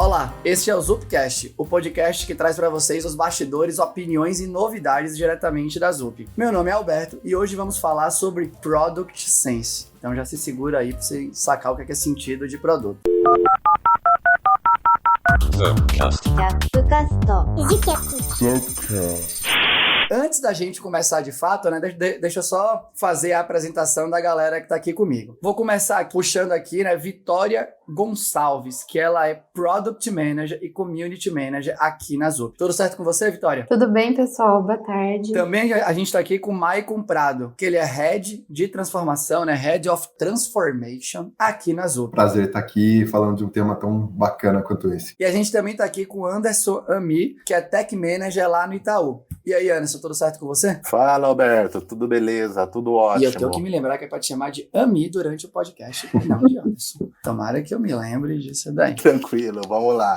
Olá, este é o Zupcast, o podcast que traz para vocês os bastidores, opiniões e novidades diretamente da Zup. Meu nome é Alberto e hoje vamos falar sobre Product Sense. Então já se segura aí para você sacar o que é sentido de produto. Antes da gente começar de fato, né, deixa eu só fazer a apresentação da galera que tá aqui comigo. Vou começar puxando aqui, né, Vitória Gonçalves, que ela é Product Manager e Community Manager aqui na Zup. Tudo certo com você, Vitória? Tudo bem, pessoal? Boa tarde. Também a gente tá aqui com o Maicon Prado, que ele é Head de Transformação, né, Head of Transformation aqui na Zup. Prazer estar aqui falando de um tema tão bacana quanto esse. E a gente também tá aqui com o Anderson Ami, que é Tech Manager lá no Itaú. E aí, Anderson, tudo certo com você? Fala, Alberto, tudo beleza, tudo ótimo. E eu tenho que me lembrar que é pra te chamar de Ami durante o podcast, não de Anderson. Tomara que eu me lembre disso daí. Tranquilo, vamos lá.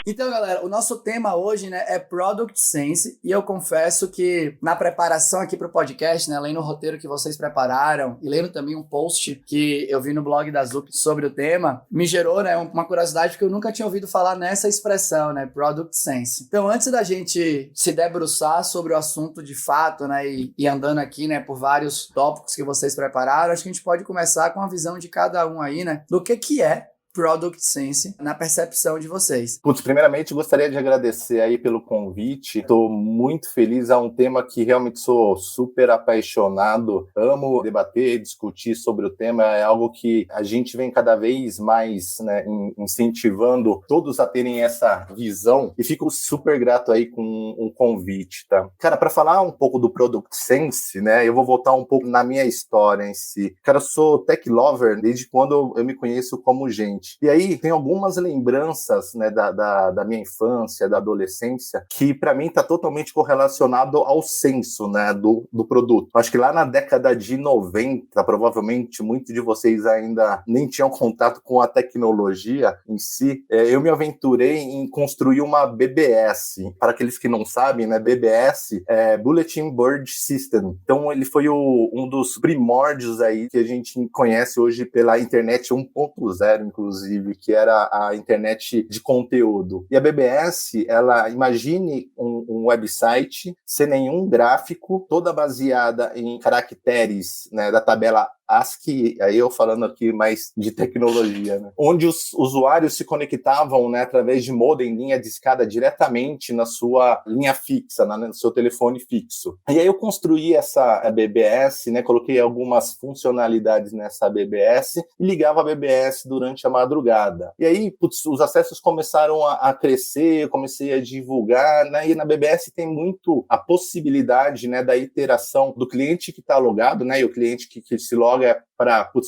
Então, galera, o nosso tema hoje, né, é Product Sense, e eu confesso que na preparação aqui pro podcast, né, lendo o roteiro que vocês prepararam e lendo também um post que eu vi no blog da Zup sobre o tema, me gerou, né, uma curiosidade, porque eu nunca tinha ouvido falar nessa expressão, né, Product Sense. Então, antes da gente se debruçar sobre o assunto de fato, né, e andando aqui, né, por vários tópicos que vocês prepararam, acho que a gente pode começar com a visão de cada um aí, né, do que é Product Sense na percepção de vocês. Putz, primeiramente gostaria de agradecer aí pelo convite. Estou muito feliz, é um tema que realmente sou super apaixonado. Amo debater, discutir sobre o tema. É algo que a gente vem cada vez mais, né, incentivando todos a terem essa visão, e fico super grato aí com o convite, tá? Cara, para falar um pouco do Product Sense, né, eu vou voltar um pouco na minha história em si. Cara, eu sou tech lover desde quando eu me conheço como gente. E aí tem algumas lembranças, né, da minha infância, da adolescência, que para mim está totalmente correlacionado ao senso, né, do produto. Acho que lá na década de 90, provavelmente muitos de vocês ainda nem tinham contato com a tecnologia em si. Eu me aventurei em construir uma BBS. Para aqueles que não sabem, né, BBS é Bulletin Board System. Então ele foi um dos primórdios aí que a gente conhece hoje pela internet 1.0, inclusive, que era a internet de conteúdo. E a BBS, ela, imagine um website sem nenhum gráfico, toda baseada em caracteres, né, da tabela ASCII, aí eu falando aqui mais de tecnologia, né? Onde os usuários se conectavam, né, através de modem, linha de escada, diretamente na sua linha fixa, no seu telefone fixo. E aí eu construí essa BBS, né, coloquei algumas funcionalidades nessa BBS e ligava a BBS durante a madrugada. E aí, putz, os acessos começaram a crescer, eu comecei a divulgar, né, e na BBS tem muito a possibilidade, né, da iteração do cliente que está logado, né, e o cliente que se loga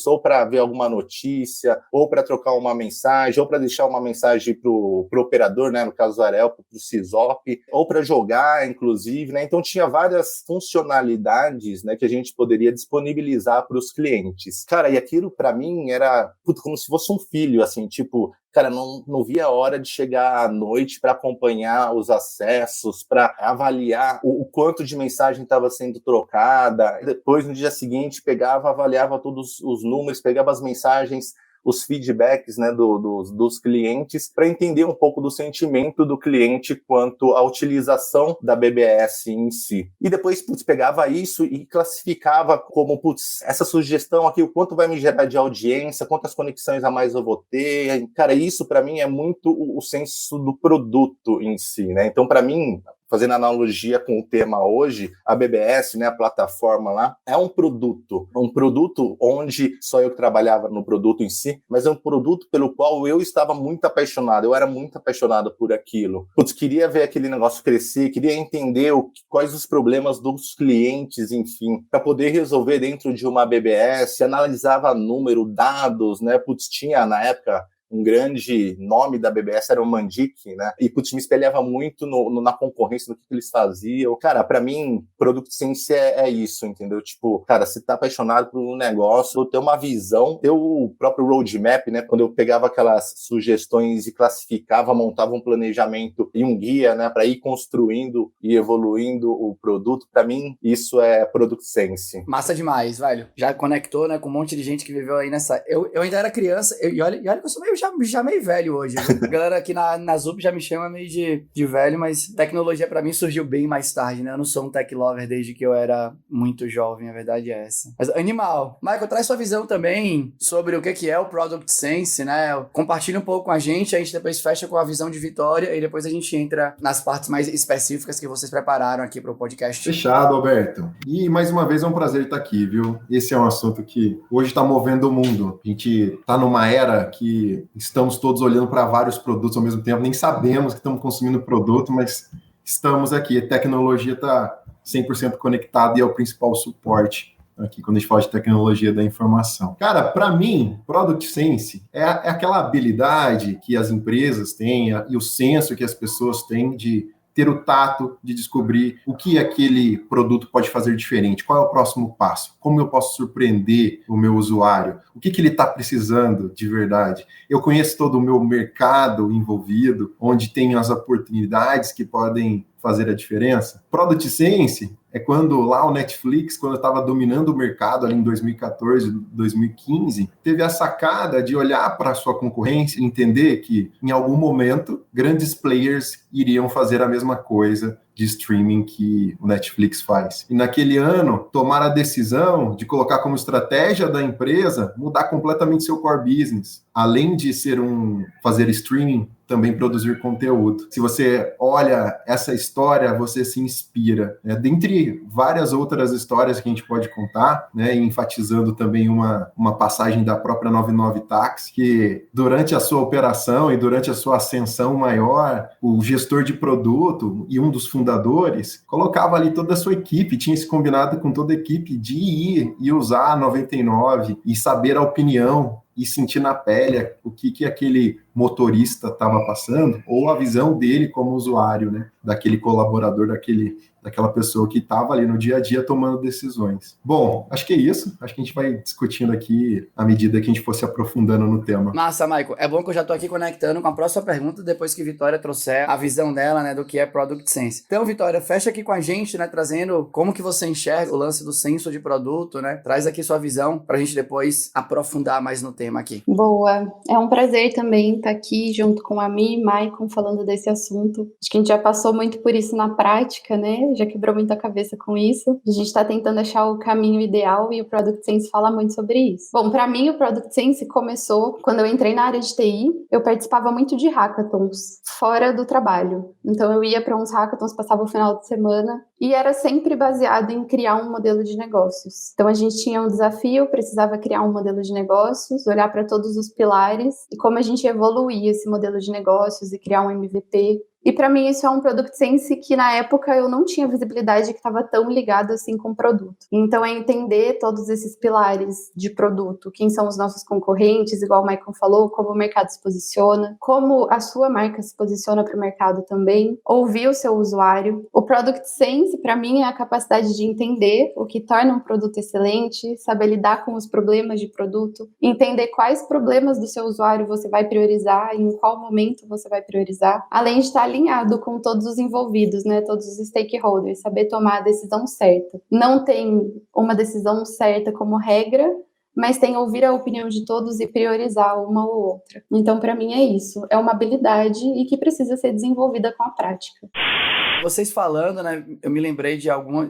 ou para ver alguma notícia, ou para trocar uma mensagem, ou para deixar uma mensagem para o operador, né, no caso do Arelco, para o CISOP, ou para jogar, inclusive, né? Então tinha várias funcionalidades, né, que a gente poderia disponibilizar para os clientes. Cara, e aquilo para mim era como se fosse um filho, assim, tipo, cara, não via a hora de chegar à noite para acompanhar os acessos, para avaliar o quanto de mensagem estava sendo trocada. Depois, no dia seguinte, avaliava todos os números, pegava as mensagens, os feedbacks, né, dos clientes, para entender um pouco do sentimento do cliente quanto à utilização da BBS em si. E depois, pegava isso e classificava como, essa sugestão aqui, o quanto vai me gerar de audiência, quantas conexões a mais eu vou ter. Cara, isso para mim é muito o senso do produto em si, né? Então, para mim, fazendo analogia com o tema hoje, a BBS, né, a plataforma lá, é um produto onde só eu que trabalhava no produto em si, mas é um produto pelo qual eu estava muito apaixonado, eu era muito apaixonado por aquilo. Queria ver aquele negócio crescer, queria entender quais os problemas dos clientes, enfim, para poder resolver dentro de uma BBS, analisava número, dados, né, tinha na época um grande nome da BBS era o Mandic, né? E, me espelhava muito na concorrência, no que eles faziam. Cara, pra mim, Product Sense é isso, entendeu? Tipo, cara, você tá apaixonado por um negócio, ter uma visão, ter o próprio roadmap, né? Quando eu pegava aquelas sugestões e classificava, montava um planejamento e um guia, né? Pra ir construindo e evoluindo o produto. Pra mim, isso é Product Sense. Massa demais, velho. Já conectou, né? Com um monte de gente que viveu aí nessa... Eu ainda era criança, e olha que eu sou meio já me chamei velho hoje. Viu? A galera aqui na ZUP já me chama meio de velho, mas tecnologia pra mim surgiu bem mais tarde, né? Eu não sou um tech lover desde que eu era muito jovem, a verdade é essa. Mas animal. Michael, traz sua visão também sobre o que é o Product Sense, né? Compartilha um pouco com a gente depois fecha com a visão de Vitória e depois a gente entra nas partes mais específicas que vocês prepararam aqui para o podcast. Fechado, Alberto. E mais uma vez é um prazer estar aqui, viu? Esse é um assunto que hoje está movendo o mundo. A gente está numa era que estamos todos olhando para vários produtos ao mesmo tempo, nem sabemos que estamos consumindo produto, mas estamos aqui. A tecnologia está 100% conectada e é o principal suporte aqui quando a gente fala de tecnologia da informação. Cara, para mim, Product Sense é aquela habilidade que as empresas têm e o senso que as pessoas têm de ter o tato de descobrir o que aquele produto pode fazer diferente, qual é o próximo passo, como eu posso surpreender o meu usuário, o que ele está precisando de verdade. Eu conheço todo o meu mercado envolvido, onde tem as oportunidades que podem fazer a diferença. Product Sense é quando lá o Netflix, quando estava dominando o mercado ali em 2014, 2015, teve a sacada de olhar para a sua concorrência e entender que em algum momento grandes players iriam fazer a mesma coisa de streaming que o Netflix faz. E naquele ano, tomar a decisão de colocar como estratégia da empresa mudar completamente seu core business. Além de fazer streaming, também produzir conteúdo. Se você olha essa história, você se inspira. Dentre várias outras histórias que a gente pode contar, né, enfatizando também uma passagem da própria 99 Táxi, que durante a sua operação e durante a sua ascensão maior, o gestor de produto e um dos fundadores colocava ali toda a sua equipe, tinha se combinado com toda a equipe de ir e usar a 99 e saber a opinião e sentir na pele o que aquele motorista estava passando, ou a visão dele como usuário, né? Daquele colaborador, daquela pessoa que estava ali no dia a dia tomando decisões. Bom, acho que é isso. Acho que a gente vai discutindo aqui à medida que a gente for se aprofundando no tema. Massa, Michael. É bom que eu já estou aqui conectando com a próxima pergunta, depois que Vitória trouxer a visão dela, né, do que é Product Sense. Então, Vitória, fecha aqui com a gente, né, trazendo como que você enxerga o lance do senso de produto, né? Traz aqui sua visão para a gente depois aprofundar mais no tema aqui. Boa. É um prazer também estar aqui junto com a Mi e Maicon falando desse assunto. Acho que a gente já passou muito por isso na prática, né? Já quebrou muita cabeça com isso. A gente está tentando achar o caminho ideal e o Product Sense fala muito sobre isso. Bom, para mim o Product Sense começou quando eu entrei na área de TI. Eu participava muito de hackathons fora do trabalho. Então eu ia para uns hackathons, passava o final de semana e era sempre baseado em criar um modelo de negócios. Então a gente tinha um desafio, precisava criar um modelo de negócios, olhar para todos os pilares e como a gente evoluía esse modelo de negócios e criar um MVP. E para mim isso é um Product Sense que na época eu não tinha visibilidade que estava tão ligado assim com o produto. Então é entender todos esses pilares de produto, quem são os nossos concorrentes, igual o Maicon falou, como o mercado se posiciona, como a sua marca se posiciona para o mercado também, ouvir o seu usuário. O Product Sense para mim é a capacidade de entender o que torna um produto excelente, saber lidar com os problemas de produto, entender quais problemas do seu usuário você vai priorizar e em qual momento você vai priorizar, além de estar alinhado com todos os envolvidos, né, todos os stakeholders, saber tomar a decisão certa. Não tem uma decisão certa como regra, mas tem ouvir a opinião de todos e priorizar uma ou outra. Então, para mim é isso, é uma habilidade e que precisa ser desenvolvida com a prática. Vocês falando, né, eu me lembrei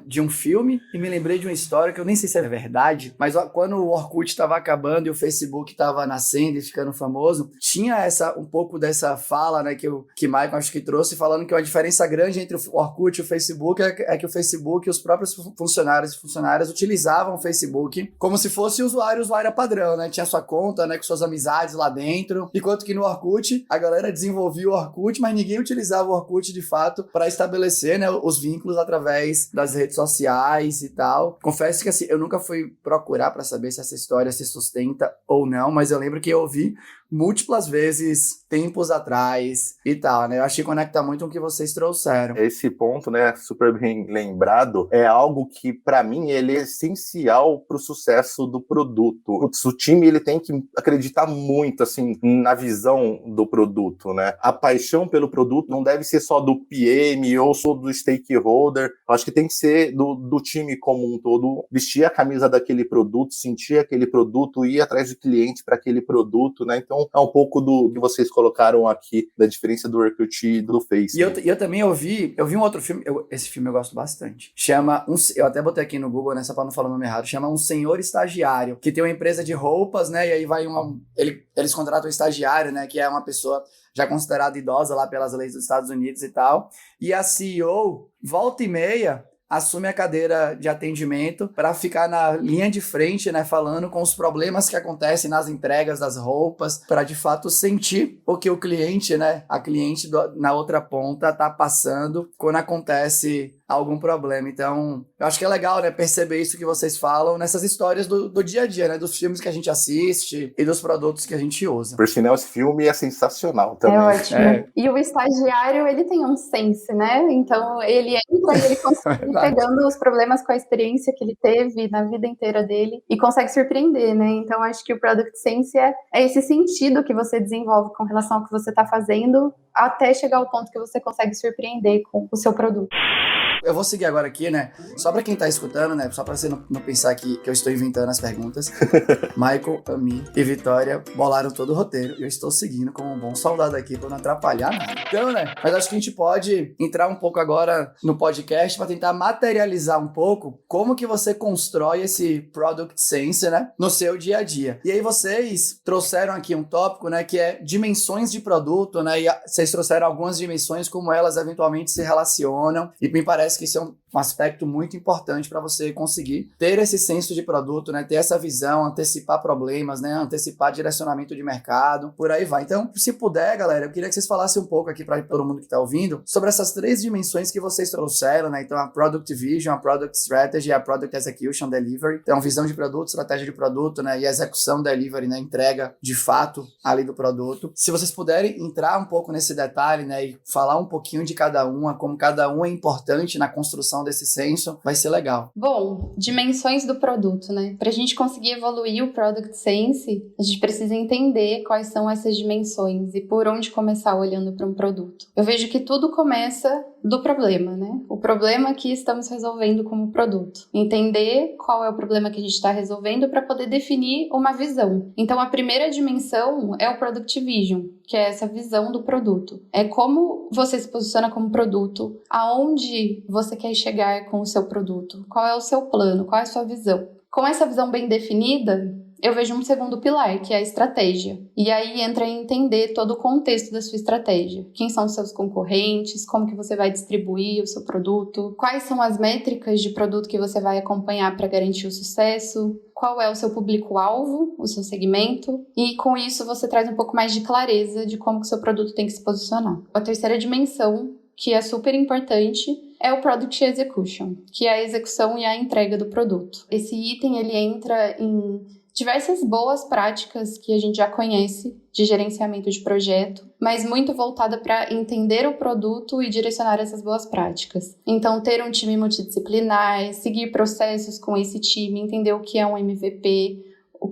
de um filme e me lembrei de uma história que eu nem sei se é verdade, mas quando o Orkut estava acabando e o Facebook estava nascendo e ficando famoso, tinha um pouco dessa fala, né, que Michael acho que trouxe, falando que uma diferença grande entre o Orkut e o Facebook é que o Facebook, os próprios funcionários e funcionárias utilizavam o Facebook como se fosse usuário padrão, né, tinha sua conta, né, com suas amizades lá dentro, enquanto que no Orkut a galera desenvolvia o Orkut, mas ninguém utilizava o Orkut de fato para estabelecer, né, os vínculos através das redes sociais e tal. Confesso que assim, eu nunca fui procurar para saber se essa história se sustenta ou não, mas eu lembro que eu ouvi múltiplas vezes, tempos atrás e tal, né? Eu achei que conecta muito com o que vocês trouxeram. Esse ponto, né, super bem lembrado, é algo que, para mim, ele é essencial para o sucesso do produto. O time, ele tem que acreditar muito, assim, na visão do produto, né? A paixão pelo produto não deve ser só do PM ou só do stakeholder. Eu acho que tem que ser do time como um todo, vestir a camisa daquele produto, sentir aquele produto, ir atrás de cliente para aquele produto, né? Então, Então, é um pouco do que vocês colocaram aqui, da diferença do Orkut e do Face. E eu também ouvi um outro filme, esse filme eu gosto bastante. Eu até botei aqui no Google, né, só pra não falar o nome errado, chama Um Senhor Estagiário, que tem uma empresa de roupas, né, e aí vai eles contratam um estagiário, né, que é uma pessoa já considerada idosa lá pelas leis dos Estados Unidos e tal, e a CEO, volta e meia, assume a cadeira de atendimento para ficar na linha de frente, né, falando com os problemas que acontecem nas entregas das roupas, para de fato sentir o que o cliente, né, a cliente na outra ponta tá passando quando acontece algum problema. Então, eu acho que é legal, né, perceber isso que vocês falam nessas histórias do dia a dia, né, dos filmes que a gente assiste e dos produtos que a gente usa. Por sinal, esse filme é sensacional também. É ótimo. E o estagiário, ele tem um sense, né? Então, ele entra e ele consegue pegando os problemas com a experiência que ele teve na vida inteira dele e consegue surpreender, né? Então, acho que o Product Sense é esse sentido que você desenvolve com relação ao que você está fazendo até chegar ao ponto que você consegue surpreender com o seu produto. Eu vou seguir agora aqui, né? Só pra quem tá escutando, né? Só pra você não pensar que eu estou inventando as perguntas. Michael, Ami e Vitória bolaram todo o roteiro. E eu estou seguindo como um bom soldado aqui pra não atrapalhar nada. Então, né? Mas acho que a gente pode entrar um pouco agora no podcast pra tentar materializar um pouco como que você constrói esse Product Sense, né? No seu dia a dia. E aí vocês trouxeram aqui um tópico, né? Que é dimensões de produto, né? E vocês trouxeram algumas dimensões, como elas eventualmente se relacionam. E me parece que isso é um aspecto muito importante para você conseguir ter esse senso de produto, né? Ter essa visão, antecipar problemas, né? Antecipar direcionamento de mercado, por aí vai. Então, se puder, galera, eu queria que vocês falassem um pouco aqui para todo mundo que está ouvindo sobre essas 3 dimensões que vocês trouxeram, né? Então, a Product Vision, a Product Strategy e a Product Execution Delivery. Então, visão de produto, estratégia de produto, né? E a execução delivery, né? Entrega de fato ali do produto. Se vocês puderem entrar um pouco nesse detalhe, né? E falar um pouquinho de cada uma, como cada um é importante na construção desse senso, vai ser legal. Bom, dimensões do produto, né? Para a gente conseguir evoluir o Product Sense, a gente precisa entender quais são essas dimensões e por onde começar olhando para um produto. Eu vejo que tudo começa do problema, né? O problema que estamos resolvendo como produto. Entender qual é o problema que a gente está resolvendo para poder definir uma visão. Então, a primeira dimensão é o Product Vision, que é essa visão do produto. É como você se posiciona como produto, aonde você quer chegar com o seu produto, qual é o seu plano, qual é a sua visão. Com essa visão bem definida, eu vejo um segundo pilar, que é a estratégia. E aí entra em entender todo o contexto da sua estratégia. Quem são os seus concorrentes, como que você vai distribuir o seu produto, quais são as métricas de produto que você vai acompanhar para garantir o sucesso, qual é o seu público-alvo, o seu segmento, e com isso você traz um pouco mais de clareza de como que o seu produto tem que se posicionar. A terceira dimensão, que é super importante, é o Product Execution, que é a execução e a entrega do produto. Esse item, ele entra em diversas boas práticas que a gente já conhece de gerenciamento de projeto, mas muito voltada para entender o produto e direcionar essas boas práticas. Então, ter um time multidisciplinar, seguir processos com esse time, entender o que é um MVP,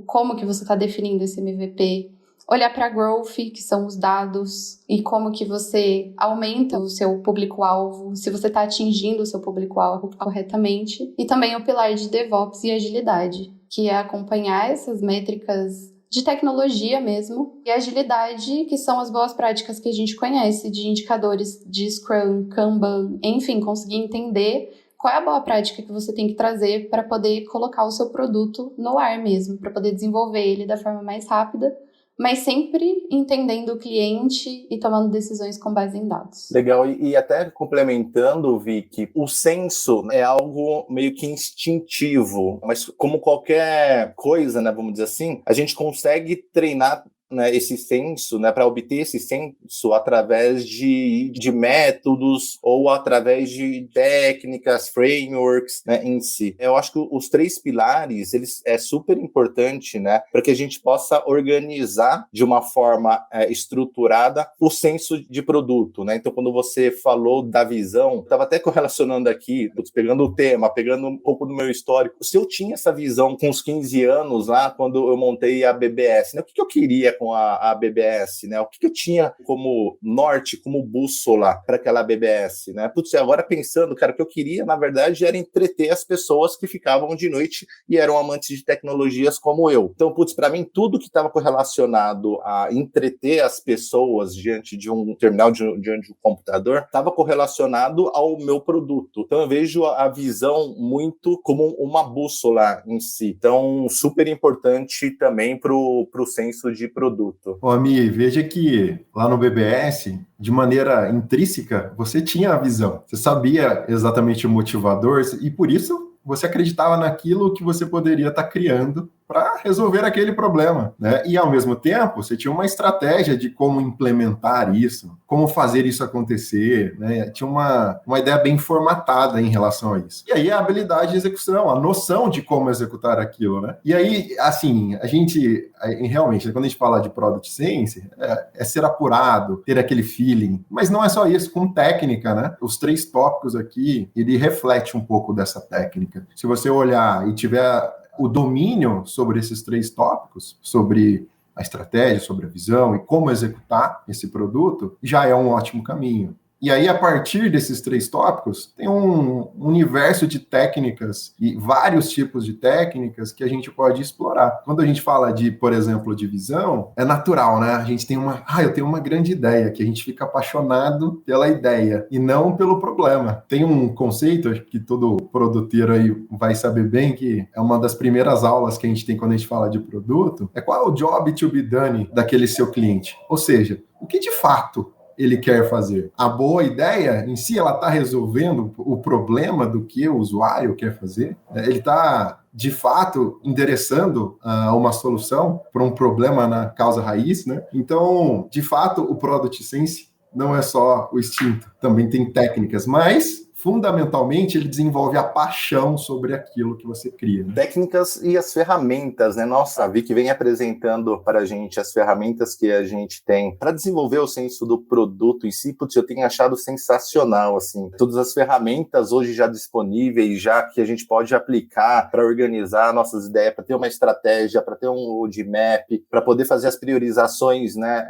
como que você está definindo esse MVP, olhar para growth, que são os dados, e como que você aumenta o seu público-alvo, se você está atingindo o seu público-alvo corretamente, e também o pilar de DevOps e agilidade, que é acompanhar essas métricas de tecnologia mesmo, e agilidade, que são as boas práticas que a gente conhece, de indicadores de Scrum, Kanban, enfim, conseguir entender qual é a boa prática que você tem que trazer para poder colocar o seu produto no ar mesmo, para poder desenvolver ele da forma mais rápida, mas sempre entendendo o cliente e tomando decisões com base em dados. Legal, e até complementando, Vicky, o senso é algo meio que instintivo, mas como qualquer coisa, né, vamos dizer assim, a gente consegue treinar, né, esse senso, né, para obter esse senso através de métodos ou através de técnicas, frameworks, né, em si. Eu acho que os 3 pilares, eles é super importante, né, para que a gente possa organizar de uma forma estruturada o senso de produto, né? Então, quando você falou da visão, estava até correlacionando aqui, pegando o tema, pegando um pouco do meu histórico. Se eu tinha essa visão com os 15 anos lá, quando eu montei a BBS, né, o que eu queria com com a BBS, né? O que eu tinha como norte, como bússola para aquela BBS, né? Putz, agora pensando, cara, o que eu queria, na verdade, era entreter as pessoas que ficavam de noite e eram amantes de tecnologias como eu. Então, putz, para mim, tudo que estava correlacionado a entreter as pessoas diante de um terminal, diante de um computador, estava correlacionado ao meu produto. Então, eu vejo a visão muito como uma bússola em si. Então, super importante também para o senso de produto. Ô, Ami, veja que lá no BBS, de maneira intrínseca, você tinha a visão. Você sabia exatamente o motivador e, por isso, você acreditava naquilo que você poderia estar criando para resolver aquele problema, né? E, ao mesmo tempo, você tinha uma estratégia de como implementar isso, como fazer isso acontecer, né? Tinha uma ideia bem formatada em relação a isso. E aí, a habilidade de execução, a noção de como executar aquilo, né? E aí, assim, a gente, realmente, quando a gente fala de Product Sense, é ser apurado, ter aquele feeling, mas não é só isso, com técnica, né? Os 3 tópicos aqui, ele reflete um pouco dessa técnica. Se você olhar e tiver o domínio sobre esses 3 tópicos, sobre a estratégia, sobre a visão e como executar esse produto, já é um ótimo caminho. E aí, a partir desses 3 tópicos, tem um universo de técnicas e vários tipos de técnicas que a gente pode explorar. Quando a gente fala de, por exemplo, de visão, é natural, né? A gente tem eu tenho uma grande ideia, que a gente fica apaixonado pela ideia e não pelo problema. Tem um conceito, acho que todo produteiro aí vai saber bem, que é uma das primeiras aulas que a gente tem quando a gente fala de produto, é qual é o job to be done daquele seu cliente. Ou seja, o que de fato ele quer fazer. A boa ideia em si, ela está resolvendo o problema do que o usuário quer fazer. Ele está, de fato, endereçando uma solução para um problema na causa raiz, né? Então, de fato, o Product Sense não é só o instinto, também tem técnicas, mas fundamentalmente, ele desenvolve a paixão sobre aquilo que você cria. Né? Técnicas e as ferramentas, né? Nossa, a Vicky vem apresentando para a gente as ferramentas que a gente tem para desenvolver o senso do produto em si. Putz, eu tenho achado sensacional, assim. Todas as ferramentas hoje já disponíveis, já que a gente pode aplicar para organizar nossas ideias, para ter uma estratégia, para ter um roadmap, para poder fazer as priorizações, né?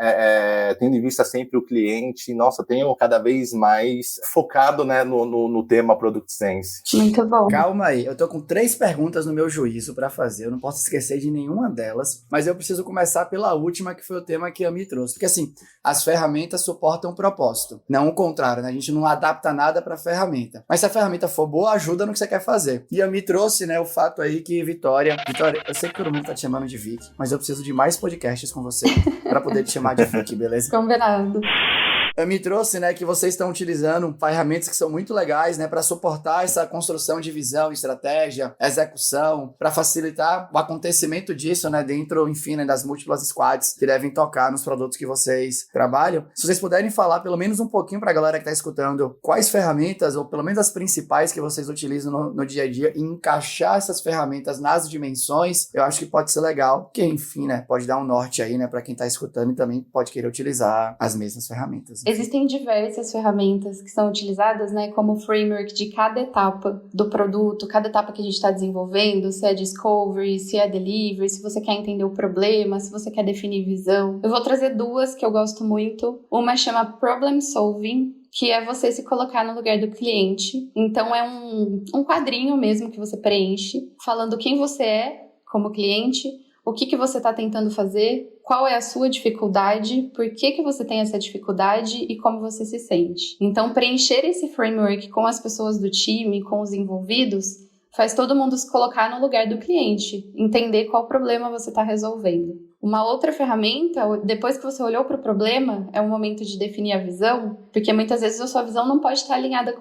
Tendo em vista sempre o cliente. Nossa, tenho cada vez mais focado, né, no tema Product Sense. Muito bom. Calma aí, eu tô com 3 perguntas no meu juízo para fazer, eu não posso esquecer de nenhuma delas, mas eu preciso começar pela última, que foi o tema que a Mi trouxe, porque assim, as ferramentas suportam o propósito, não o contrário, né? A gente não adapta nada para a ferramenta, mas se a ferramenta for boa, ajuda no que você quer fazer. E a Mi trouxe, né, o fato aí que Vitória, eu sei que todo mundo tá te chamando de Vicky, mas eu preciso de mais podcasts com você para poder te chamar de Vicky, beleza? Combinado. Me trouxe, né, que vocês estão utilizando ferramentas que são muito legais, né, para suportar essa construção de visão, estratégia, execução, para facilitar o acontecimento disso, né, dentro, enfim, né, das múltiplas squads que devem tocar nos produtos que vocês trabalham. Se vocês puderem falar pelo menos um pouquinho para a galera que está escutando quais ferramentas, ou pelo menos as principais que vocês utilizam no dia a dia, e encaixar essas ferramentas nas dimensões, eu acho que pode ser legal, que, enfim, né, pode dar um norte aí, né, para quem está escutando e também pode querer utilizar as mesmas ferramentas. Existem diversas ferramentas que são utilizadas, né, como framework de cada etapa do produto, cada etapa que a gente está desenvolvendo, se é discovery, se é delivery, se você quer entender o problema, se você quer definir visão. Eu vou trazer 2 que eu gosto muito. Uma chama Problem Solving, que é você se colocar no lugar do cliente. Então, é um quadrinho mesmo que você preenche, falando quem você é como cliente, o que você está tentando fazer, qual é a sua dificuldade, por que você tem essa dificuldade e como você se sente. Então, preencher esse framework com as pessoas do time, com os envolvidos, faz todo mundo se colocar no lugar do cliente, entender qual problema você está resolvendo. Uma outra ferramenta, depois que você olhou para o problema, é o momento de definir a visão, porque muitas vezes a sua visão não pode estar alinhada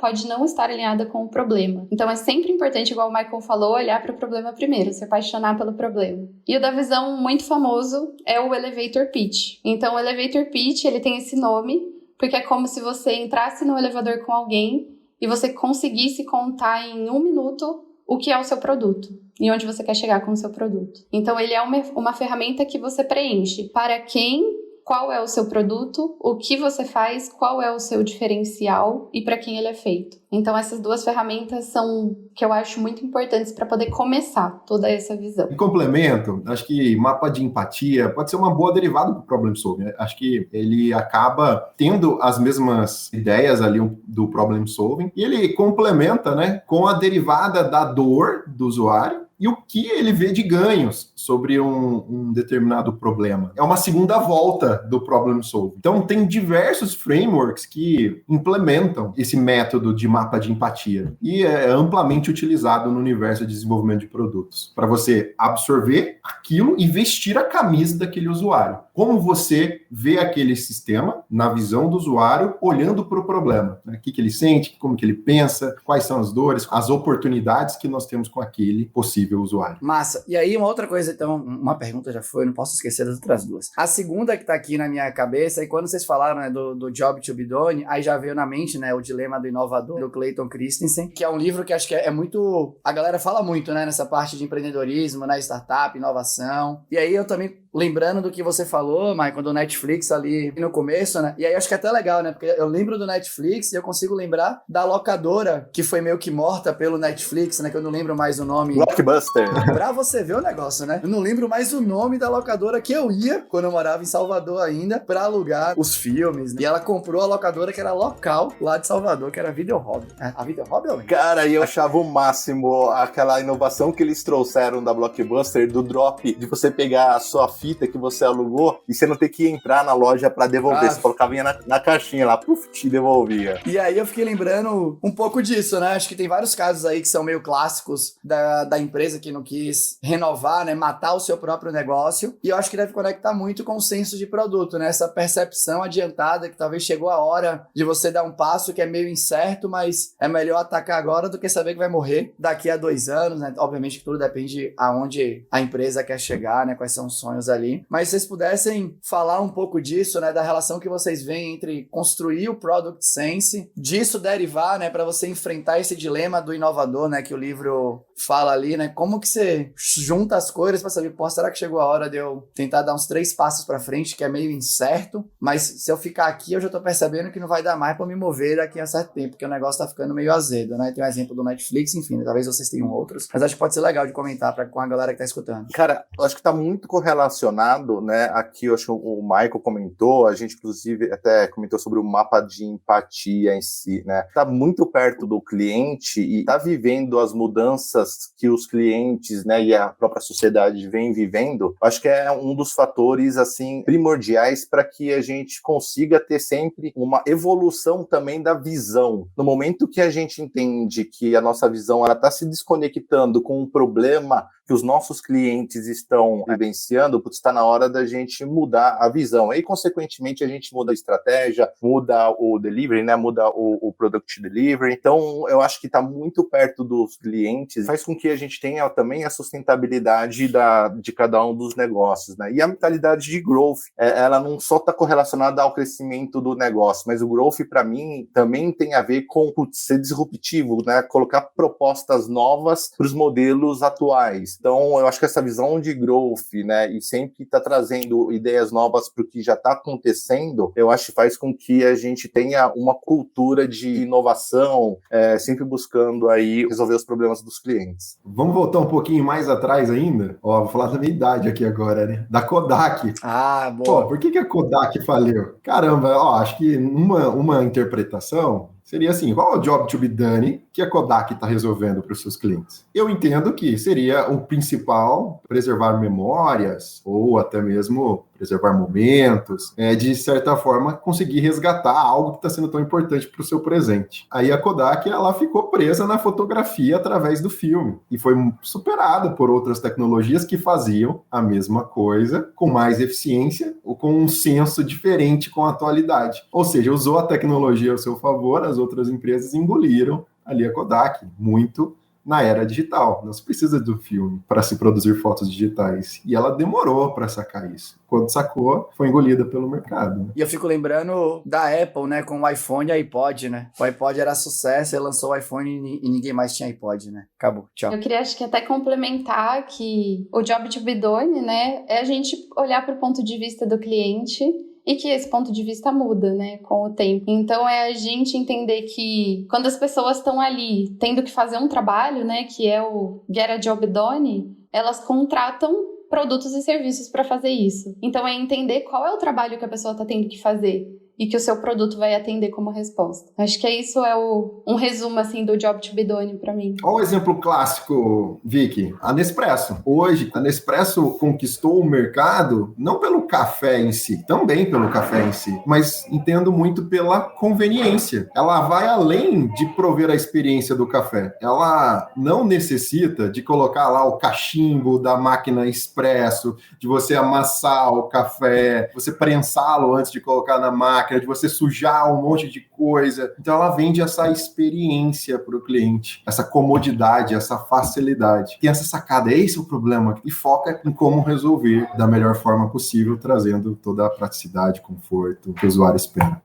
pode não estar alinhada com o problema. Então é sempre importante, igual o Michael falou, olhar para o problema primeiro, se apaixonar pelo problema. E o da visão muito famoso é o Elevator Pitch. Então o Elevator Pitch, ele tem esse nome, porque é como se você entrasse no elevador com alguém e você conseguisse contar em 1 minuto o que é o seu produto e onde você quer chegar com o seu produto. Então, ele é uma ferramenta que você preenche para quem, qual é o seu produto, o que você faz, qual é o seu diferencial e para quem ele é feito. Então, essas duas ferramentas são que eu acho muito importantes para poder começar toda essa visão. Em complemento, acho que mapa de empatia pode ser uma boa derivada do problem solving. Acho que ele acaba tendo as mesmas ideias ali do problem solving e ele complementa, né, com a derivada da dor do usuário e o que ele vê de ganhos sobre um determinado problema. É uma segunda volta do problem solving. Então, tem diversos frameworks que implementam esse método de mapa de empatia e é amplamente utilizado no universo de desenvolvimento de produtos, para você absorver aquilo e vestir a camisa daquele usuário. Como você vê aquele sistema na visão do usuário, olhando para o problema, né? O que ele sente, como que ele pensa, quais são as dores, as oportunidades que nós temos com aquele possível usuário. Massa. E aí, uma outra coisa, então, uma pergunta já foi, não posso esquecer das outras duas. A segunda que tá aqui na minha cabeça, e quando vocês falaram, né, do Job to be Done, aí já veio na mente, né, o Dilema do Inovador, do Clayton Christensen, que é um livro que acho que é muito... A galera fala muito, né, nessa parte de empreendedorismo, né, startup, inovação. E aí eu também... Lembrando do que você falou, Michael, do Netflix ali no começo, né? E aí acho que é até legal, né? Porque eu lembro do Netflix e eu consigo lembrar da locadora que foi meio que morta pelo Netflix, né? Que eu não lembro mais o nome. Blockbuster. Pra você ver o negócio, né? Eu não lembro mais o nome da locadora que eu ia quando eu morava em Salvador ainda pra alugar os filmes, né? E ela comprou a locadora que era local lá de Salvador, que era a Video Hobby. A Video Hobby, ou Cara, e eu achava o máximo aquela inovação que eles trouxeram da Blockbuster, do drop, de você pegar a sua fita que você alugou e você não ter que entrar na loja pra devolver. Você colocava na caixinha lá, puf, te devolvia. E aí eu fiquei lembrando um pouco disso, né? Acho que tem vários casos aí que são meio clássicos da empresa que não quis renovar, né? Matar o seu próprio negócio. E eu acho que deve conectar muito com o senso de produto, né? Essa percepção adiantada que talvez chegou a hora de você dar um passo que é meio incerto, mas é melhor atacar agora do que saber que vai morrer daqui a 2 anos, né? Obviamente que tudo depende aonde a empresa quer chegar, né? Quais são os sonhos ali. Mas se vocês pudessem falar um pouco disso, né? Da relação que vocês veem entre construir o Product Sense, disso derivar, né? Para você enfrentar esse dilema do inovador, né? Que o livro fala ali, né? Como que você junta as coisas para saber, pô, será que chegou a hora de eu tentar dar uns 3 passos para frente, que é meio incerto, mas se eu ficar aqui, eu já tô percebendo que não vai dar mais para me mover daqui a certo tempo, porque o negócio tá ficando meio azedo, né? Tem um exemplo do Netflix, enfim, talvez vocês tenham outros, mas acho que pode ser legal de comentar com a galera que tá escutando. Cara, eu acho que tá muito correlacionado, né? Aqui eu acho que o Michael comentou, a gente inclusive até comentou sobre o mapa de empatia em si, né? Tá muito perto do cliente e tá vivendo as mudanças que os clientes, né, e a própria sociedade vem vivendo. Acho que é um dos fatores, assim, primordiais para que a gente consiga ter sempre uma evolução também da visão. No momento que a gente entende que a nossa visão ela tá se desconectando com um problema que os nossos clientes estão vivenciando, está na hora da gente mudar a visão. E, consequentemente, a gente muda a estratégia, muda o delivery, né? Muda o product delivery. Então, eu acho que está muito perto dos clientes, faz com que a gente tenha também a sustentabilidade de cada um dos negócios, né? E a mentalidade de growth, ela não só está correlacionada ao crescimento do negócio, mas o growth, para mim, também tem a ver com ser disruptivo, né? Colocar propostas novas para os modelos atuais. Então, eu acho que essa visão de growth, né, e sempre tá trazendo ideias novas para o que já está acontecendo, eu acho que faz com que a gente tenha uma cultura de inovação, sempre buscando aí resolver os problemas dos clientes. Vamos voltar um pouquinho mais atrás ainda? Ó, vou falar da minha idade aqui agora, né? Da Kodak. Ah, boa. Pô, por que a Kodak faliu? Caramba, ó, acho que uma interpretação seria assim, qual é o job to be done que a Kodak está resolvendo para os seus clientes? Eu entendo que seria o principal preservar memórias ou até mesmo preservar momentos, de certa forma conseguir resgatar algo que está sendo tão importante para o seu presente. Aí a Kodak ela ficou presa na fotografia através do filme e foi superada por outras tecnologias que faziam a mesma coisa com mais eficiência ou com um senso diferente com a atualidade. Ou seja, usou a tecnologia ao seu favor, as outras empresas engoliram ali a Kodak, muito na era digital. Não se precisa do filme para se produzir fotos digitais. E ela demorou para sacar isso. Quando sacou, foi engolida pelo mercado. E eu fico lembrando da Apple, né, com o iPhone e iPod, né? O iPod era sucesso, ele lançou o iPhone e ninguém mais tinha iPod, né? Acabou, tchau. Eu queria, acho que até complementar que o job to be done, né, é a gente olhar para o ponto de vista do cliente e que esse ponto de vista muda, né, com o tempo. Então é a gente entender que quando as pessoas estão ali tendo que fazer um trabalho, né, que é o Get a Job Done, elas contratam produtos e serviços para fazer isso. Então é entender qual é o trabalho que a pessoa está tendo que fazer e que o seu produto vai atender como resposta. Acho que isso é um resumo, assim, do Job to be Done para mim. Olha o exemplo clássico, Vicky, a Nespresso. Hoje, a Nespresso conquistou o mercado não pelo café em si, também pelo café em si, mas entendo muito pela conveniência. Ela vai além de prover a experiência do café. Ela não necessita de colocar lá o cachimbo da máquina expresso, de você amassar o café, você prensá-lo antes de colocar na máquina, de você sujar um monte de coisa. Então ela vende essa experiência para o cliente, essa comodidade, essa facilidade. Tem essa sacada, esse é o problema, e foca em como resolver da melhor forma possível, trazendo toda a praticidade, conforto que o usuário espera.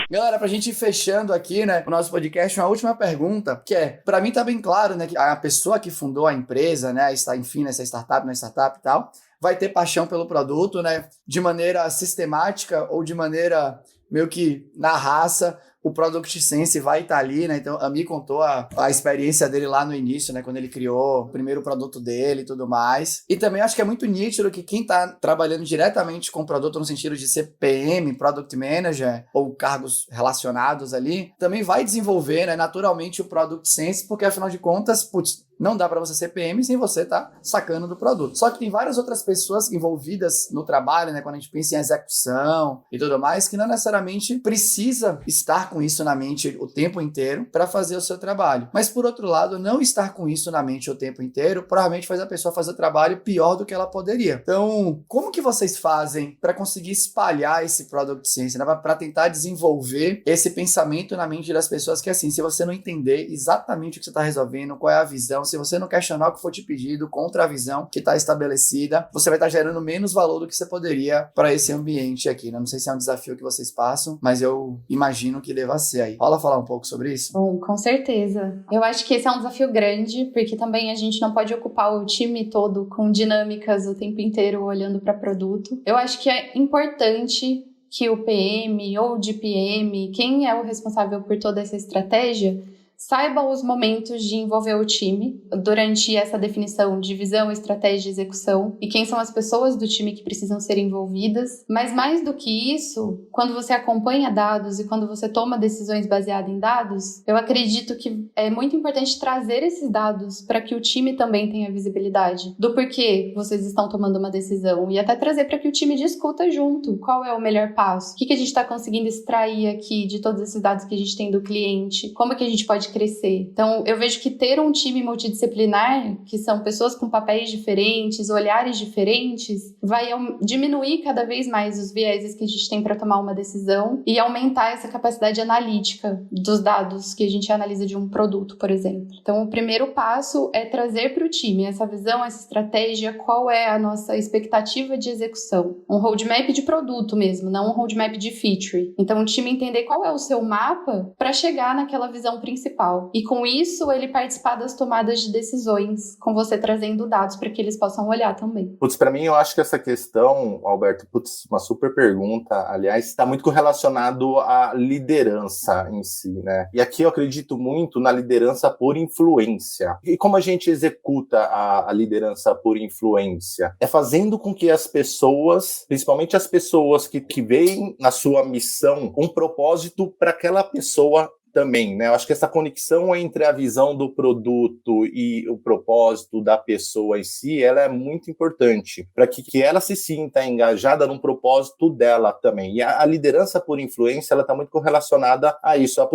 Galera, pra gente ir fechando aqui, né, o nosso podcast, uma última pergunta, que é, pra mim tá bem claro, né, que a pessoa que fundou a empresa, né, está, enfim, nessa startup e tal, vai ter paixão pelo produto, né, de maneira sistemática ou de maneira meio que na raça. O Product Sense vai estar ali, né? Então, a Mi contou a experiência dele lá no início, né? Quando ele criou o primeiro produto dele e tudo mais. E também acho que é muito nítido que quem está trabalhando diretamente com o produto no sentido de ser PM, Product Manager, ou cargos relacionados ali, também vai desenvolver, né, naturalmente o Product Sense, porque afinal de contas, putz, não dá para você ser PM sem você estar sacando do produto. Só que tem várias outras pessoas envolvidas no trabalho, né? Quando a gente pensa em execução e tudo mais, que não necessariamente precisa estar com isso na mente o tempo inteiro para fazer o seu trabalho. Mas, por outro lado, não estar com isso na mente o tempo inteiro provavelmente faz a pessoa fazer o trabalho pior do que ela poderia. Então, como que vocês fazem para conseguir espalhar esse Product Sense, né? Para tentar desenvolver esse pensamento na mente das pessoas que, assim, se você não entender exatamente o que você está resolvendo, qual é a visão, se você não questionar o que for te pedido contra a visão que está estabelecida, você vai estar gerando menos valor do que você poderia para esse ambiente aqui, né? Não sei se é um desafio que vocês passam, mas eu imagino que deva ser aí. Rola falar um pouco sobre isso? Bom, com certeza. Eu acho que esse é um desafio grande, porque também a gente não pode ocupar o time todo com dinâmicas o tempo inteiro olhando para produto. Eu acho que é importante que o PM ou o DPM, quem é o responsável por toda essa estratégia, saiba os momentos de envolver o time durante essa definição de visão, estratégia e execução e quem são as pessoas do time que precisam ser envolvidas. Mas mais do que isso, quando você acompanha dados e quando você toma decisões baseadas em dados, eu acredito que é muito importante trazer esses dados para que o time também tenha visibilidade do porquê vocês estão tomando uma decisão e até trazer para que o time discuta junto qual é o melhor passo, o que a gente está conseguindo extrair aqui de todos esses dados que a gente tem do cliente, como que a gente pode crescer. Então, eu vejo que ter um time multidisciplinar, que são pessoas com papéis diferentes, olhares diferentes, vai diminuir cada vez mais os vieses que a gente tem para tomar uma decisão e aumentar essa capacidade analítica dos dados que a gente analisa de um produto, por exemplo. Então, o primeiro passo é trazer para o time essa visão, essa estratégia, qual é a nossa expectativa de execução. Um roadmap de produto mesmo, não um roadmap de feature. Então, o time entender qual é o seu mapa para chegar naquela visão principal. E com isso, ele participar das tomadas de decisões, com você trazendo dados para que eles possam olhar também. Putz, para mim, eu acho que essa questão, Alberto, uma super pergunta, aliás, está muito correlacionado à liderança em si, né? E aqui eu acredito muito na liderança por influência. E como a gente executa a liderança por influência? É fazendo com que as pessoas, principalmente as pessoas que veem na sua missão um propósito para aquela pessoa também, né? Eu acho que essa conexão entre a visão do produto e o propósito da pessoa em si, ela é muito importante para que ela se sinta engajada num propósito dela também. E a liderança por influência, ela está muito correlacionada a isso.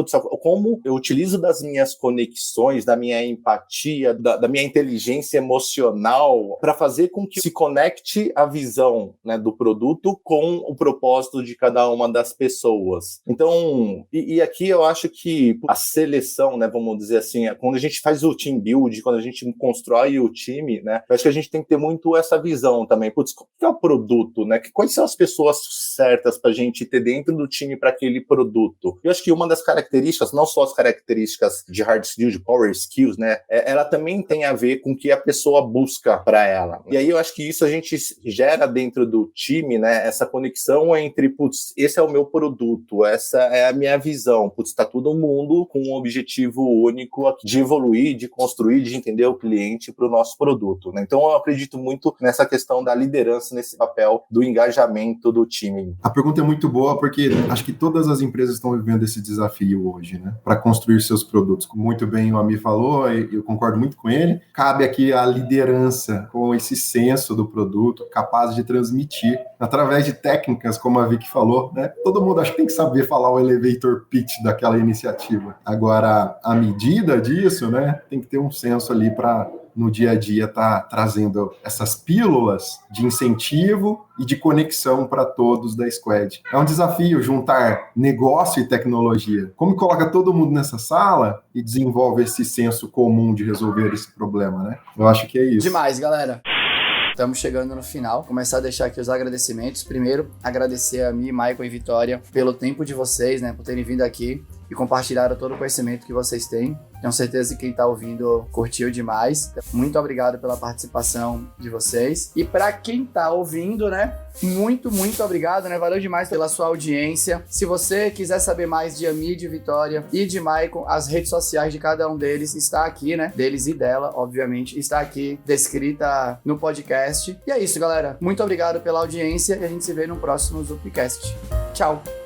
Como eu utilizo das minhas conexões, da minha empatia, da minha inteligência emocional para fazer com que se conecte a visão, né, do produto com o propósito de cada uma das pessoas. Então, e aqui eu acho que que a seleção, né, vamos dizer assim, quando a gente faz o team build, quando a gente constrói o time, né, eu acho que a gente tem que ter muito essa visão também. Putz, qual que é o produto, né? Quais são as pessoas certas pra gente ter dentro do time para aquele produto? Eu acho que uma das características, não só as características de hard skills, de power skills, né, ela também tem a ver com o que a pessoa busca para ela. E aí eu acho que isso a gente gera dentro do time, né, essa conexão entre, putz, esse é o meu produto, essa é a minha visão, putz, tá todo mundo com um objetivo único de evoluir, de construir, de entender o cliente para o nosso produto, né? Então eu acredito muito nessa questão da liderança, nesse papel do engajamento do time. A pergunta é muito boa porque acho que todas as empresas estão vivendo esse desafio hoje, né, para construir seus produtos. Como muito bem o Amir falou, e eu concordo muito com ele, cabe aqui a liderança com esse senso do produto, capaz de transmitir através de técnicas, como a Vicky falou, né? Todo mundo acho que tem que saber falar o elevator pitch daquela iniciativa. Agora, a medida disso, né, tem que ter um senso ali para no dia a dia tá trazendo essas pílulas de incentivo e de conexão para todos da Squad. É um desafio juntar negócio e tecnologia. Como coloca todo mundo nessa sala e desenvolve esse senso comum de resolver esse problema, né? Eu acho que é isso. Demais, galera. Estamos chegando no final. Começar a deixar aqui os agradecimentos. Primeiro, agradecer a mim, Michael e Vitória pelo tempo de vocês, né? Por terem vindo aqui e compartilharam todo o conhecimento que vocês têm. Tenho certeza que quem está ouvindo curtiu demais. Muito obrigado pela participação de vocês. E para quem está ouvindo, né? Muito obrigado, né? Valeu demais pela sua audiência. Se você quiser saber mais de Ami, de Vitória e de Michael, as redes sociais de cada um deles está aqui, né? Deles e dela, obviamente, está aqui descrita no podcast. E é isso, galera. Muito obrigado pela audiência e a gente se vê no próximo Zupcast. Tchau!